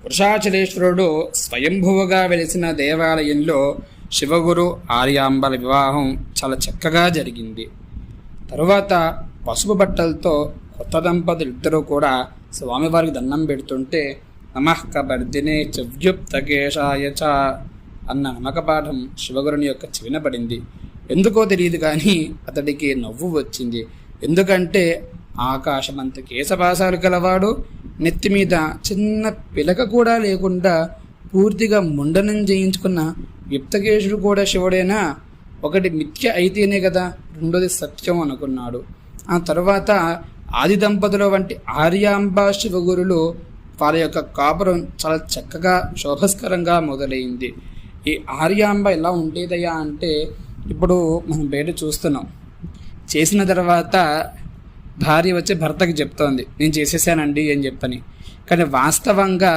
వృషాచలేశ్వరుడు స్వయంభువుగా వెలిసిన దేవాలయంలో శివగురు ఆర్యాంబల వివాహం చాలా చక్కగా జరిగింది. తరువాత పసుపు బట్టలతో కొత్త దంపతులు ఇద్దరూ కూడా స్వామివారికి దండం పెడుతుంటే నమః కబర్దినే చవ్యుప్తకేశాయ చ అన్న నమ్మకపాఠం శివగురుని యొక్క చెవిన పడింది. ఎందుకో తెలియదు కానీ అతడికి నవ్వు వచ్చింది. ఎందుకంటే ఆకాశమంత కేశపాసాలు గలవాడు, నెత్తి మీద చిన్న పిలక కూడా లేకుండా పూర్తిగా ముండనం చేయించుకున్న యుప్తకేశుడు కూడా శివుడేనా? ఒకటి మిథ్య అయితేనే కదా రెండోది సత్యం అనుకున్నాడు. ఆ తర్వాత ఆది దంపతుల వంటి ఆర్యాంబ శివగురులు వాళ్ళ యొక్క కాపురం చాలా చక్కగా శోభస్కరంగా మొదలైంది. ఈ ఆర్యాంబ ఎలా ఉండేదయ్యా అంటే, ఇప్పుడు మనం బయట చూస్తున్నాం, చేసిన తర్వాత భార్య వచ్చి భర్తకి చెప్తోంది నేను చేసేసానండి అని చెప్పని. కానీ వాస్తవంగా